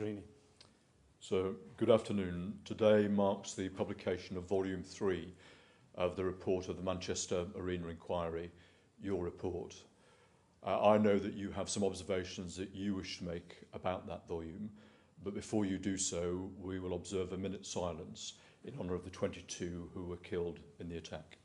Greeny. So, good afternoon. Today marks the publication of Volume 3 of the report of the Manchester Arena Inquiry, your report. I know that you have some observations that you wish to make about that volume, but before you do so, we will observe a minute's silence in honour of the 22 who were killed in the attack.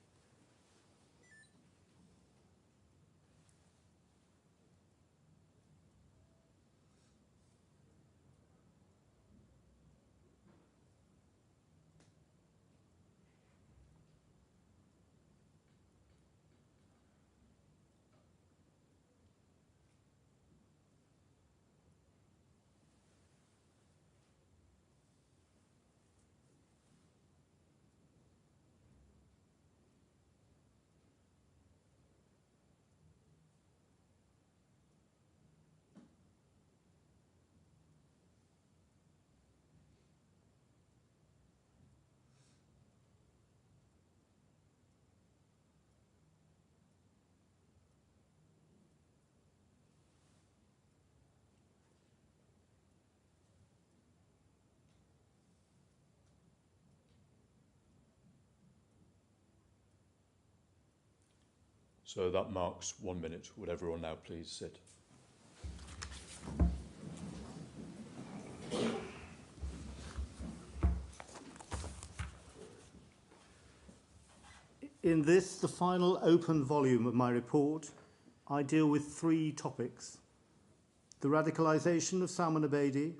So that marks 1 minute. Would everyone now please sit? In this, the final open volume of my report, I deal with 3 topics: the radicalisation of Salman Abedi,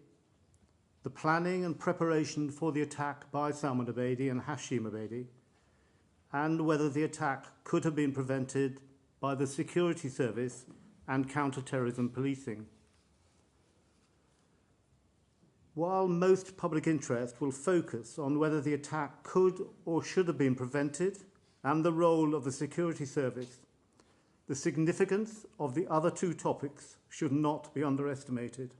the planning and preparation for the attack by Salman Abedi and Hashim Abedi, and whether the attack could have been prevented by the security service and counter-terrorism policing. While most public interest will focus on whether the attack could or should have been prevented and the role of the security service, the significance of the other 2 topics should not be underestimated.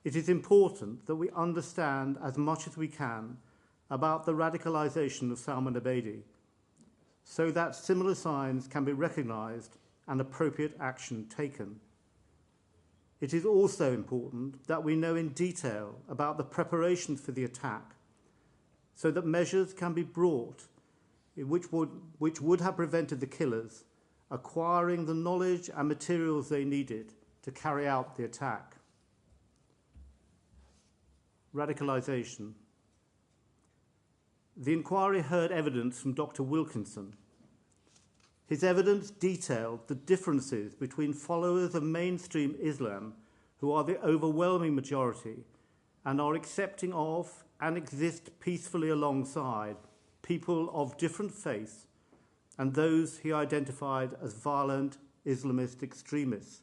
It is important that we understand as much as we can about the radicalisation of Salman Abedi, so that similar signs can be recognised and appropriate action taken. It is also important that we know in detail about the preparations for the attack, so that measures can be brought which would have prevented the killers acquiring the knowledge and materials they needed to carry out the attack. Radicalisation. The inquiry heard evidence from Dr. Wilkinson. His evidence detailed the differences between followers of mainstream Islam, who are the overwhelming majority and are accepting of and exist peacefully alongside people of different faiths, and those he identified as violent Islamist extremists,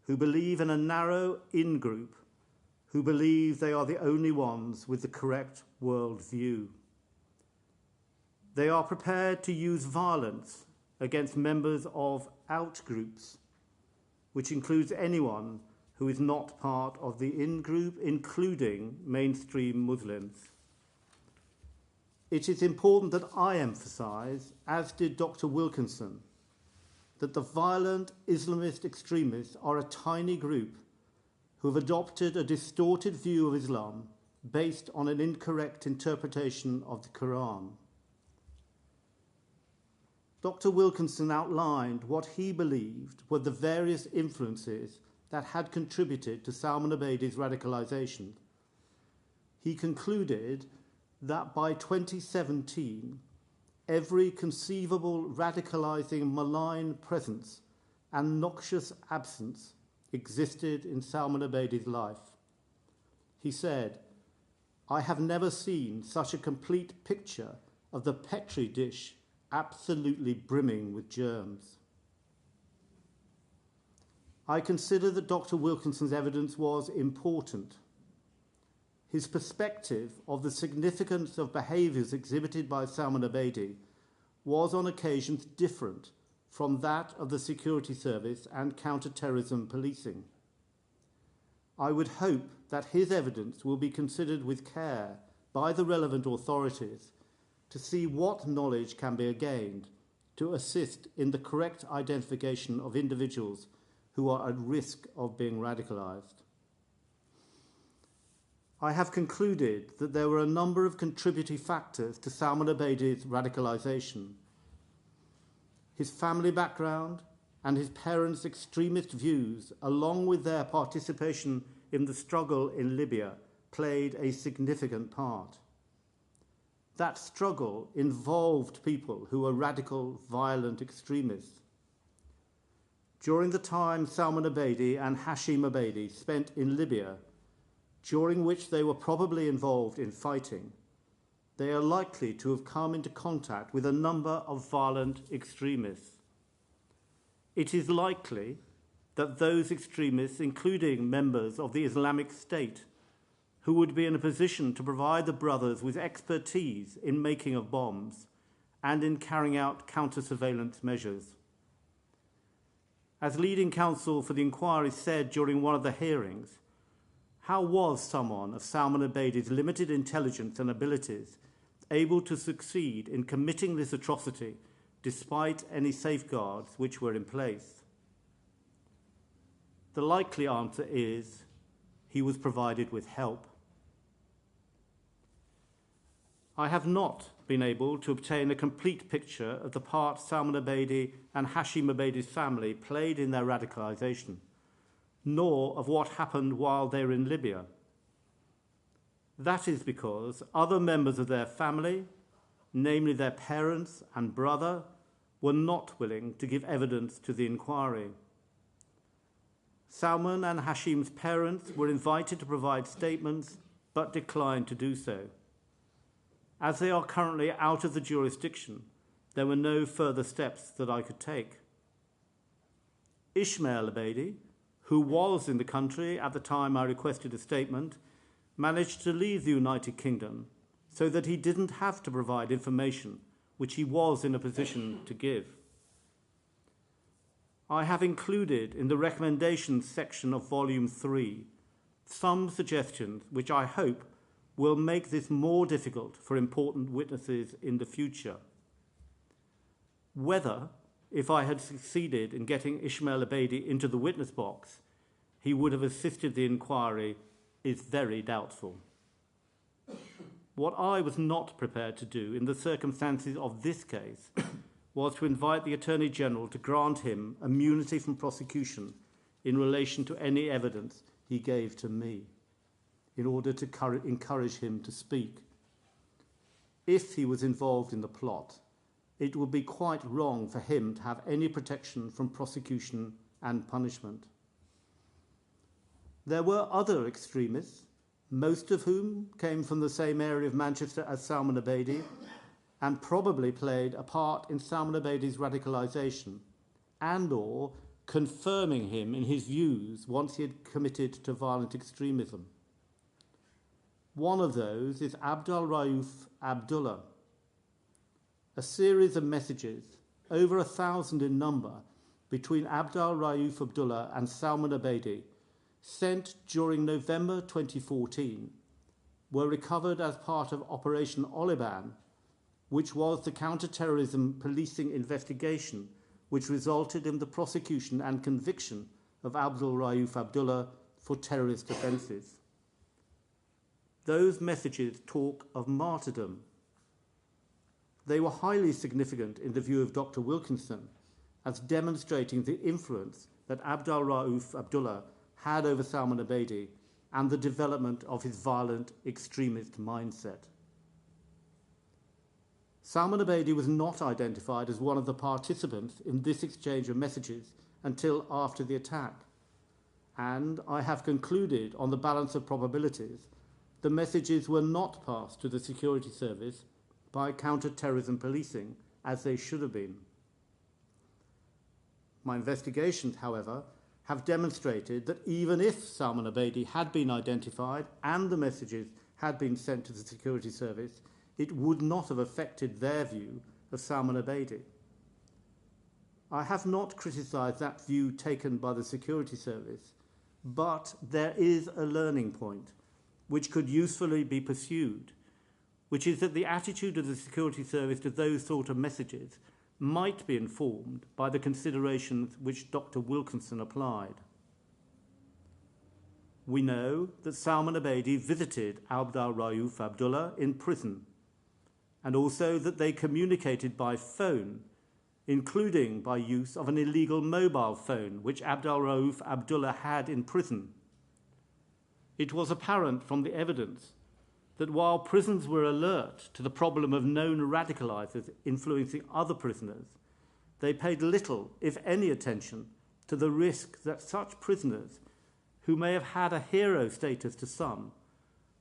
who believe in a narrow in-group, who believe they are the only ones with the correct world view. They are prepared to use violence against members of out-groups, which includes anyone who is not part of the in-group, including mainstream Muslims. It is important that I emphasise, as did Dr. Wilkinson, that the violent Islamist extremists are a tiny group who have adopted a distorted view of Islam based on an incorrect interpretation of the Quran. Dr. Wilkinson outlined what he believed were the various influences that had contributed to Salman Abedi's radicalisation. He concluded that by 2017, every conceivable radicalising malign presence and noxious absence existed in Salman Abedi's life. He said, "I have never seen such a complete picture of the Petri dish absolutely brimming with germs." I consider that Dr. Wilkinson's evidence was important. His perspective of the significance of behaviours exhibited by Salman Abedi was on occasions different from that of the security service and counter-terrorism policing. I would hope that his evidence will be considered with care by the relevant authorities to see what knowledge can be gained to assist in the correct identification of individuals who are at risk of being radicalised. I have concluded that there were a number of contributory factors to Salman Abedi's radicalisation. His family background and his parents' extremist views, along with their participation in the struggle in Libya, played a significant part. That struggle involved people who were radical, violent extremists. During the time Salman Abedi and Hashim Abedi spent in Libya, during which they were probably involved in fighting, they are likely to have come into contact with a number of violent extremists. It is likely that those extremists, including members of the Islamic State, who would be in a position to provide the brothers with expertise in making of bombs and in carrying out counter-surveillance measures. As leading counsel for the inquiry said during one of the hearings, how was someone of Salman Abedi's limited intelligence and abilities able to succeed in committing this atrocity despite any safeguards which were in place? The likely answer is he was provided with help. I have not been able to obtain a complete picture of the part Salman Abedi and Hashim Abedi's family played in their radicalisation, nor of what happened while they were in Libya. That is because other members of their family, namely their parents and brother, were not willing to give evidence to the inquiry. Salman and Hashim's parents were invited to provide statements but declined to do so. As they are currently out of the jurisdiction, there were no further steps that I could take. Ismail Abedi, who was in the country at the time I requested a statement, managed to leave the United Kingdom so that he didn't have to provide information which he was in a position to give. I have included in the recommendations section of Volume 3 some suggestions which I hope will make this more difficult for important witnesses in the future. Whether, if I had succeeded in getting Ismail Abedi into the witness box, he would have assisted the inquiry is very doubtful. What I was not prepared to do in the circumstances of this case was to invite the Attorney General to grant him immunity from prosecution in relation to any evidence he gave to me, in order to encourage him to speak. If he was involved in the plot, it would be quite wrong for him to have any protection from prosecution and punishment. There were other extremists, most of whom came from the same area of Manchester as Salman Abedi, and probably played a part in Salman Abedi's radicalisation and/or confirming him in his views once he had committed to violent extremism. One of those is Abdul Rauf Abdullah. A series of messages, over 1,000 in number, between Abdul Rauf Abdullah and Salman Abedi, sent during November 2014, were recovered as part of Operation Oliban, which was the counter-terrorism policing investigation which resulted in the prosecution and conviction of Abdul Rauf Abdullah for terrorist offences. Those messages talk of martyrdom. They were highly significant in the view of Dr. Wilkinson as demonstrating the influence that Abdul Rauf Abdullah had over Salman Abedi and the development of his violent extremist mindset. Salman Abedi was not identified as one of the participants in this exchange of messages until after the attack, and I have concluded on the balance of probabilities the messages were not passed to the security service by counter-terrorism policing as they should have been. My investigations, however, have demonstrated that even if Salman Abedi had been identified and the messages had been sent to the security service, it would not have affected their view of Salman Abedi. I have not criticised that view taken by the security service, but there is a learning point which could usefully be pursued, which is that the attitude of the security service to those sort of messages might be informed by the considerations which Dr. Wilkinson applied. we know that Salman Abedi visited Abd al-Rauf Abdullah in prison, and also that they communicated by phone, including by use of an illegal mobile phone which Abd al-Rauf Abdullah had in prison. It was apparent from the evidence that while prisons were alert to the problem of known radicalizers influencing other prisoners, they paid little, if any, attention to the risk that such prisoners, who may have had a hero status to some,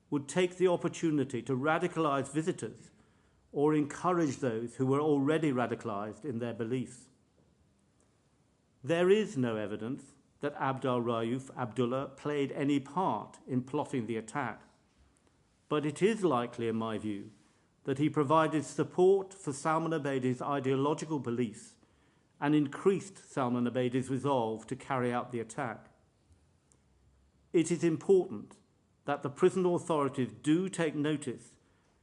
would take the opportunity to radicalize visitors or encourage those who were already radicalized in their beliefs. There is no evidence that Abd al-Rauf Abdullah played any part in plotting the attack, but it is likely, in my view, that he provided support for Salman Abedi's ideological beliefs and increased Salman Abedi's resolve to carry out the attack. It is important that the prison authorities do take notice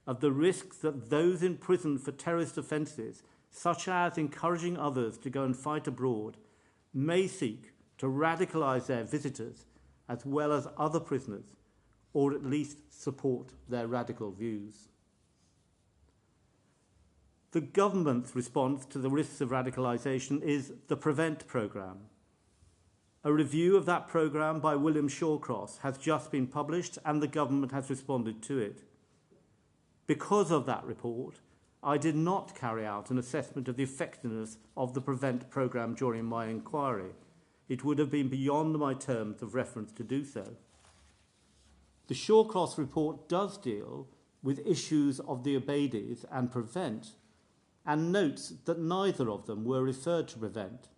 of the risks that those in prison for terrorist offences, such as encouraging others to go and fight abroad, may seek to radicalise their visitors as well as other prisoners, or at least support their radical views. The government's response to the risks of radicalisation is the Prevent programme. A review of that programme by William Shawcross has just been published, and the government has responded to it. Because of that report, I did not carry out an assessment of the effectiveness of the Prevent programme during my inquiry. It would have been beyond my terms of reference to do so. The Shawcross report does deal with issues of the Abedis and Prevent, and notes that neither of them were referred to Prevent.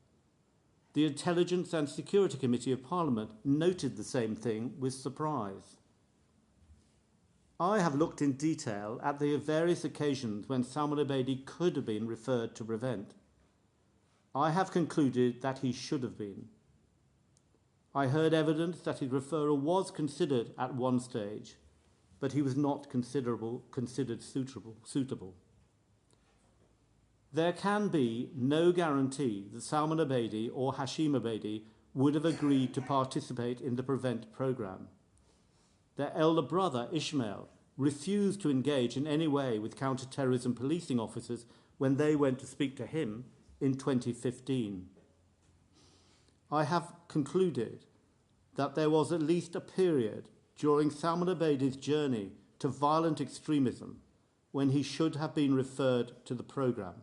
The Intelligence and Security Committee of Parliament noted the same thing with surprise. I have looked in detail at the various occasions when Salman Abedi could have been referred to Prevent. I have concluded that he should have been. I heard evidence that his referral was considered at one stage, but he was not considered suitable. There can be no guarantee that Salman Abedi or Hashim Abedi would have agreed to participate in the Prevent programme. Their elder brother, Ismail, refused to engage in any way with counter-terrorism policing officers when they went to speak to him in 2015. I have concluded that there was at least a period during Salman Abedi's journey to violent extremism when he should have been referred to the programme.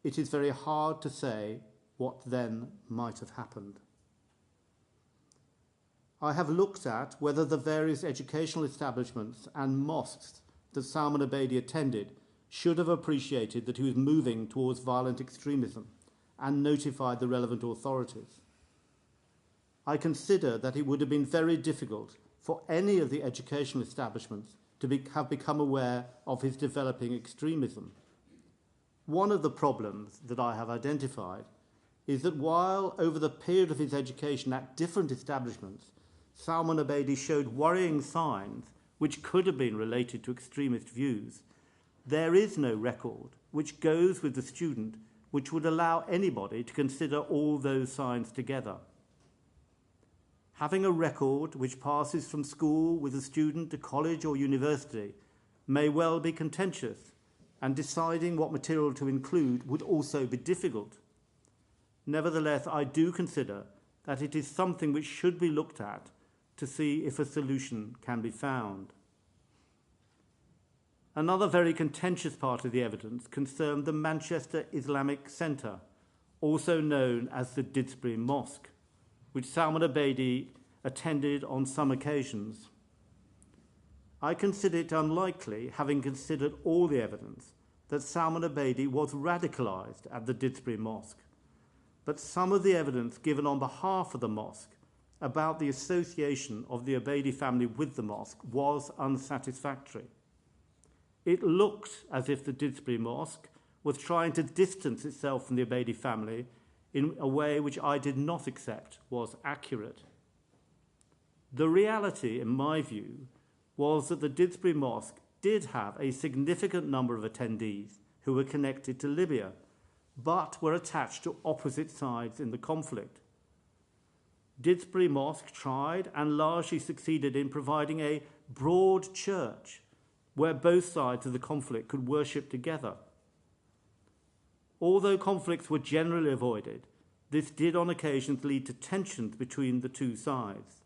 It is very hard to say what then might have happened. I have looked at whether the various educational establishments and mosques that Salman Abedi attended should have appreciated that he was moving towards violent extremism and notified the relevant authorities. I consider that it would have been very difficult for any of the educational establishments to have become aware of his developing extremism. One of the problems that I have identified is that while over the period of his education at different establishments, Salman Abedi showed worrying signs which could have been related to extremist views, there is no record which goes with the student which would allow anybody to consider all those signs together. Having a record which passes from school with a student to college or university may well be contentious, and deciding what material to include would also be difficult. Nevertheless, I do consider that it is something which should be looked at to see if a solution can be found. Another very contentious part of the evidence concerned the Manchester Islamic Centre, also known as the Didsbury Mosque, which Salman Abedi attended on some occasions. I consider it unlikely, having considered all the evidence, that Salman Abedi was radicalised at the Didsbury Mosque, but some of the evidence given on behalf of the mosque about the association of the Abedi family with the mosque was unsatisfactory. It looked as if the Didsbury Mosque was trying to distance itself from the Abedi family in a way which I did not accept was accurate. The reality, in my view, was that the Didsbury Mosque did have a significant number of attendees who were connected to Libya, but were attached to opposite sides in the conflict. Didsbury Mosque tried and largely succeeded in providing a broad church where both sides of the conflict could worship together. Although conflicts were generally avoided, this did on occasions lead to tensions between the two sides.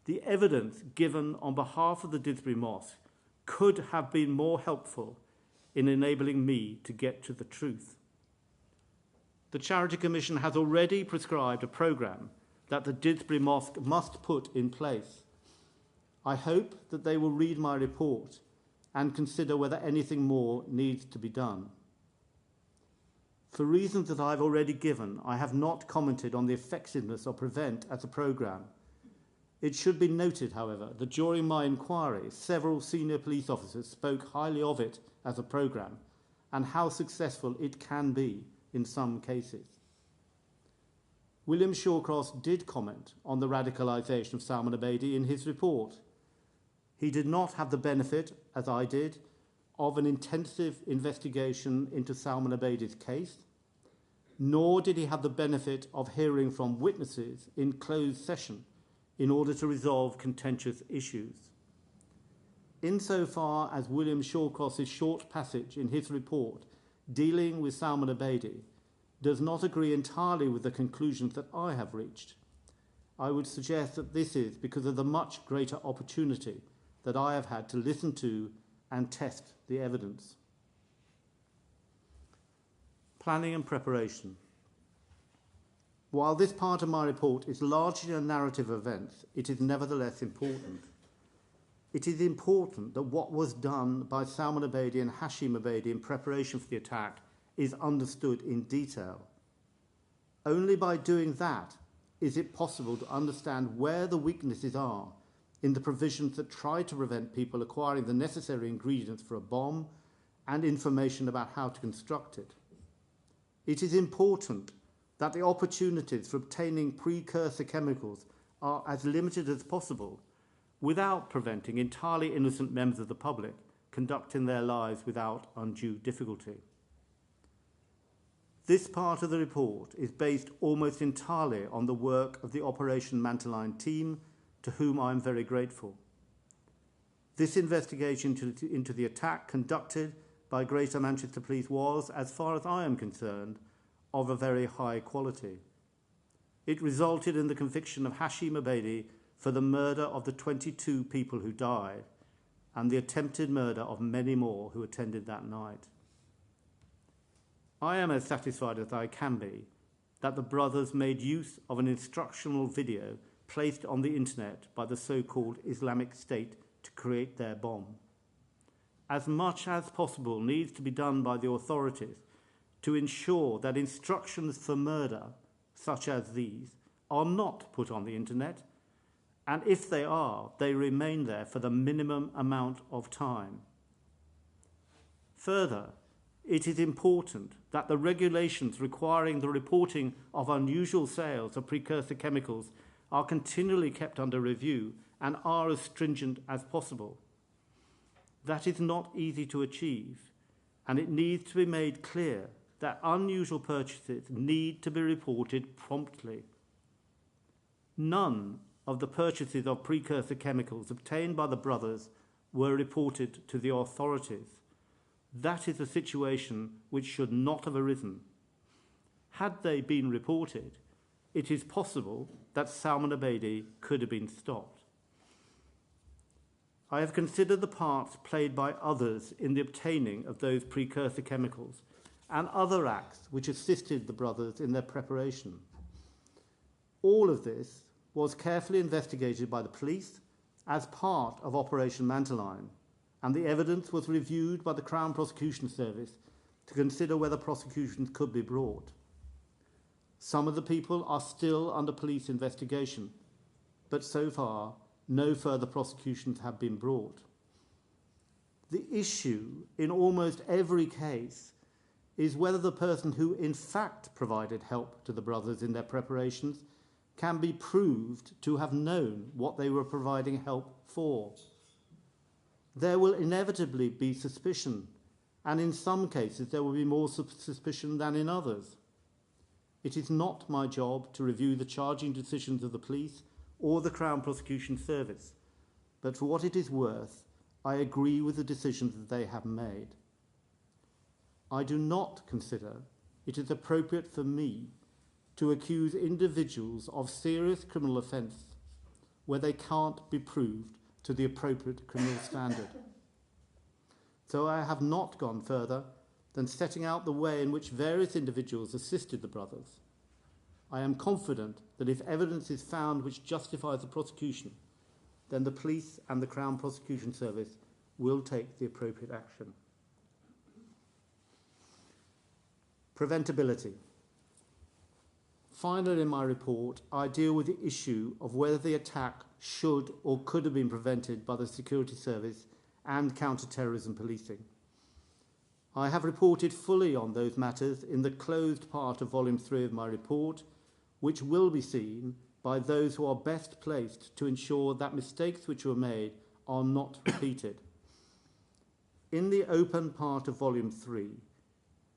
The evidence given on behalf of the Didsbury Mosque could have been more helpful in enabling me to get to the truth. The Charity Commission has already prescribed a programme that the Didsbury Mosque must put in place. I hope that they will read my report and consider whether anything more needs to be done. For reasons that I've already given, I have not commented on the effectiveness of Prevent as a programme. It should be noted, however, that during my inquiry, several senior police officers spoke highly of it as a programme and how successful it can be in some cases. William Shawcross did comment on the radicalisation of Salman Abedi in his report. He did not have the benefit, as I did, of an intensive investigation into Salman Abedi's case, nor did he have the benefit of hearing from witnesses in closed session in order to resolve contentious issues. Insofar as William Shawcross's short passage in his report dealing with Salman Abedi does not agree entirely with the conclusions that I have reached, I would suggest that this is because of the much greater opportunity that I have had to listen to and test the evidence. Planning and preparation. While this part of my report is largely a narrative of events, it is nevertheless important. It is important that what was done by Salman Abedi and Hashim Abedi in preparation for the attack is understood in detail. Only by doing that is it possible to understand where the weaknesses are in the provisions that try to prevent people acquiring the necessary ingredients for a bomb and information about how to construct it. It is important that the opportunities for obtaining precursor chemicals are as limited as possible without preventing entirely innocent members of the public conducting their lives without undue difficulty. This part of the report is based almost entirely on the work of the Operation Manteline team, to whom I am very grateful. This investigation into the attack conducted by Greater Manchester Police was, as far as I am concerned, of a very high quality. It resulted in the conviction of Hashim Abedi for the murder of the 22 people who died and the attempted murder of many more who attended that night. I am as satisfied as I can be that the brothers made use of an instructional video placed on the internet by the so-called Islamic State to create their bomb. As much as possible needs to be done by the authorities to ensure that instructions for murder, such as these, are not put on the internet, and if they are, they remain there for the minimum amount of time. Further, it is important that the regulations requiring the reporting of unusual sales of precursor chemicals are continually kept under review and are as stringent as possible. That is not easy to achieve, and it needs to be made clear that unusual purchases need to be reported promptly. None of the purchases of precursor chemicals obtained by the brothers were reported to the authorities. That is a situation which should not have arisen. Had they been reported, it is possible that Salman Abedi could have been stopped. I have considered the parts played by others in the obtaining of those precursor chemicals and other acts which assisted the brothers in their preparation. All of this was carefully investigated by the police as part of Operation Manteline, and the evidence was reviewed by the Crown Prosecution Service to consider whether prosecutions could be brought. Some of the people are still under police investigation, but so far no further prosecutions have been brought. The issue in almost every case is whether the person who in fact provided help to the brothers in their preparations can be proved to have known what they were providing help for. There will inevitably be suspicion, and in some cases there will be more suspicion than in others. It is not my job to review the charging decisions of the police or the Crown Prosecution Service, but for what it is worth, I agree with the decisions that they have made. I do not consider it is appropriate for me to accuse individuals of serious criminal offence where they can't be proved to the appropriate criminal standard. So I have not gone further than setting out the way in which various individuals assisted the brothers. I am confident that if evidence is found which justifies the prosecution, then the police and the Crown Prosecution Service will take the appropriate action. Preventability. Finally, in my report, I deal with the issue of whether the attack should or could have been prevented by the Security Service and counter-terrorism policing. I have reported fully on those matters in the closed part of Volume 3 of my report, which will be seen by those who are best placed to ensure that mistakes which were made are not repeated. In the open part of Volume 3,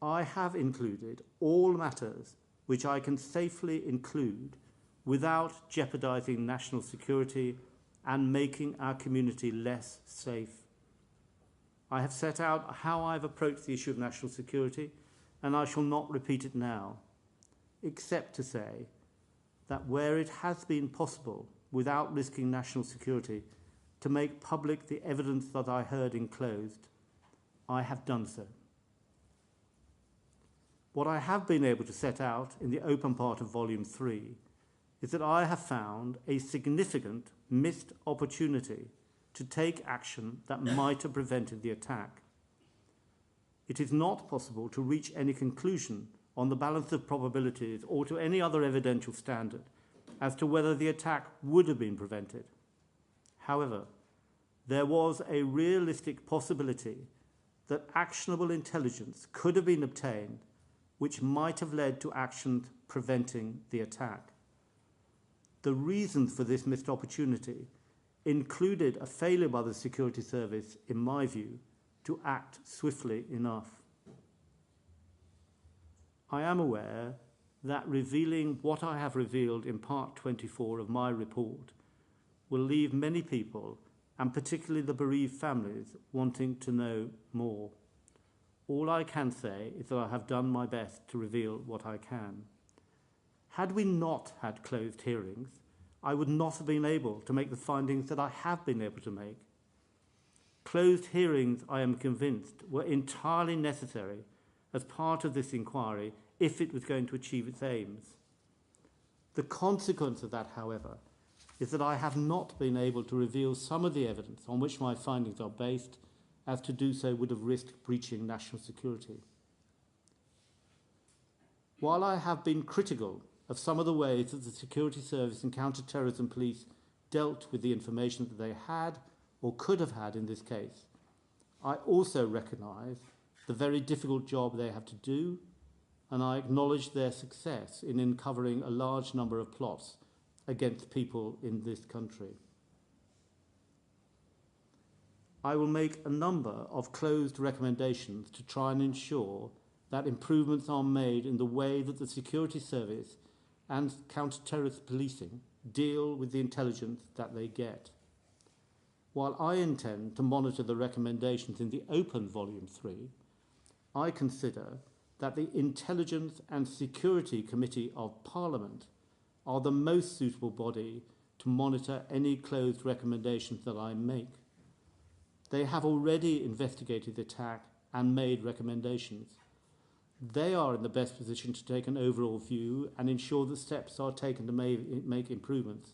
I have included all matters which I can safely include without jeopardising national security and making our community less safe. I have set out how I've approached the issue of national security, and I shall not repeat it now, except to say that where it has been possible, without risking national security, to make public the evidence that I heard enclosed, I have done so. What I have been able to set out in the open part of Volume 3 is that I have found a significant missed opportunity to take action that might have prevented the attack. It is not possible to reach any conclusion on the balance of probabilities or to any other evidential standard as to whether the attack would have been prevented. However, there was a realistic possibility that actionable intelligence could have been obtained which might have led to actions preventing the attack. The reasons for this missed opportunity included a failure by the Security Service, in my view, to act swiftly enough. I am aware that revealing what I have revealed in Part 24 of my report will leave many people, and particularly the bereaved families, wanting to know more. All I can say is that I have done my best to reveal what I can. Had we not had closed hearings, I would not have been able to make the findings that I have been able to make. Closed hearings, I am convinced, were entirely necessary as part of this inquiry if it was going to achieve its aims. The consequence of that, however, is that I have not been able to reveal some of the evidence on which my findings are based, as to do so would have risked breaching national security. While I have been critical of some of the ways that the Security Service and counter-terrorism police dealt with the information that they had or could have had in this case, I also recognise the very difficult job they have to do, and I acknowledge their success in uncovering a large number of plots against people in this country. I will make a number of closed recommendations to try and ensure that improvements are made in the way that the Security Service and counter-terrorist policing deal with the intelligence that they get. While I intend to monitor the recommendations in the open Volume 3, I consider that the Intelligence and Security Committee of Parliament are the most suitable body to monitor any closed recommendations that I make. They have already investigated the attack and made recommendations. They are in the best position to take an overall view and ensure that steps are taken to make improvements.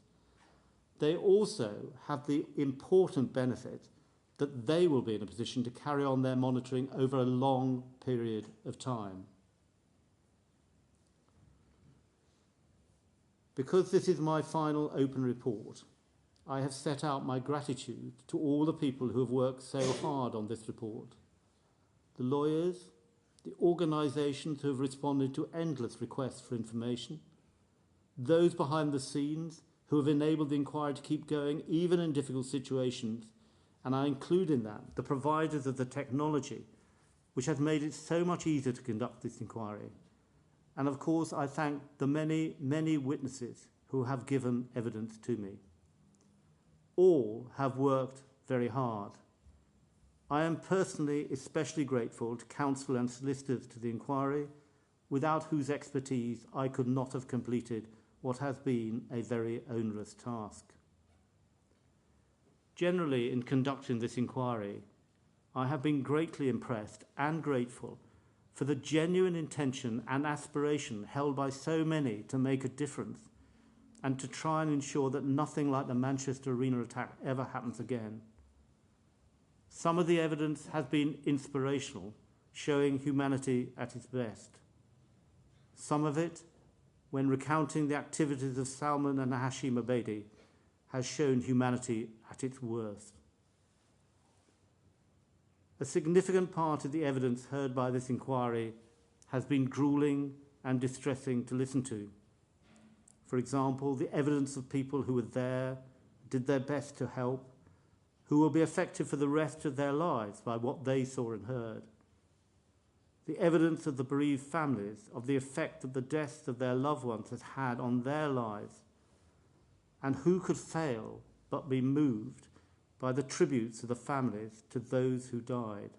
They also have the important benefit that they will be in a position to carry on their monitoring over a long period of time. Because this is my final open report, I have set out my gratitude to all the people who have worked so hard on this report. The lawyers, the organisations who have responded to endless requests for information, those behind the scenes who have enabled the inquiry to keep going even in difficult situations, and I include in that the providers of the technology which has made it so much easier to conduct this inquiry, And of course, I thank the many, many witnesses who have given evidence to me. All have worked very hard. I am personally especially grateful to counsel and solicitors to the inquiry, without whose expertise I could not have completed what has been a very onerous task. Generally, in conducting this inquiry, I have been greatly impressed and grateful for the genuine intention and aspiration held by so many to make a difference and to try and ensure that nothing like the Manchester Arena attack ever happens again. Some of the evidence has been inspirational, showing humanity at its best. Some of it, when recounting the activities of Salman and Hashim Abedi, has shown humanity at its worst. A significant part of the evidence heard by this inquiry has been gruelling and distressing to listen to. For example, the evidence of people who were there, did their best to help, who will be affected for the rest of their lives by what they saw and heard. The evidence of the bereaved families, of the effect that the deaths of their loved ones has had on their lives, and who could fail but be moved by the tributes of the families to those who died.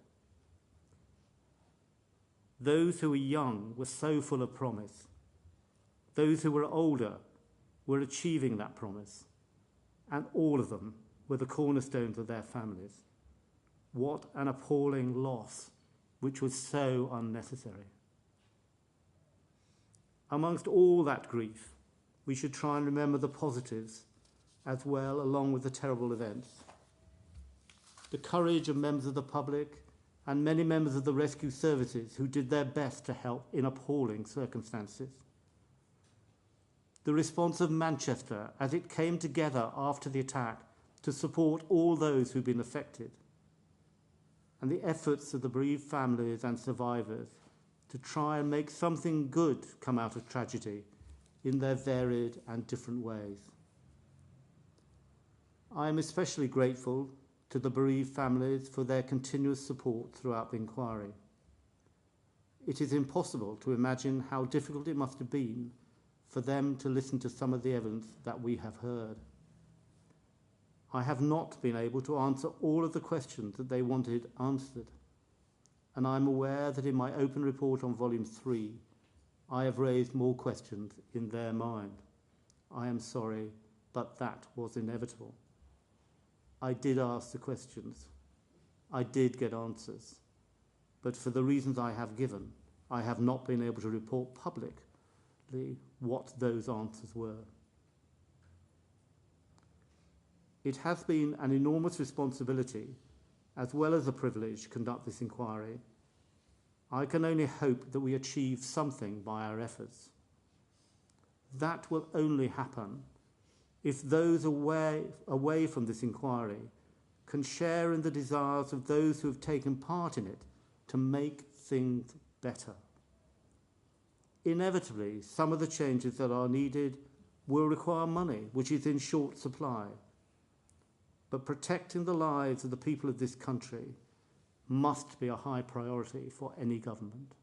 Those who were young were so full of promise. Those who were older were achieving that promise, and all of them were the cornerstones of their families. What an appalling loss, which was so unnecessary. Amongst all that grief, we should try and remember the positives as well, along with the terrible events. The courage of members of the public and many members of the rescue services who did their best to help in appalling circumstances. The response of Manchester as it came together after the attack to support all those who've been affected, and the efforts of the bereaved families and survivors to try and make something good come out of tragedy in their varied and different ways. I am especially grateful to the bereaved families for their continuous support throughout the inquiry. It is impossible to imagine how difficult it must have been for them to listen to some of the evidence that we have heard. I have not been able to answer all of the questions that they wanted answered, and I am aware that in my open report on Volume 3, I have raised more questions in their mind. I am sorry, but that was inevitable. I did ask the questions. I did get answers. But for the reasons I have given, I have not been able to report publicly what those answers were. It has been an enormous responsibility, as well as a privilege, to conduct this inquiry. I can only hope that we achieve something by our efforts. That will only happen if those away from this inquiry can share in the desires of those who have taken part in it to make things better. Inevitably, some of the changes that are needed will require money, which is in short supply. But protecting the lives of the people of this country must be a high priority for any government.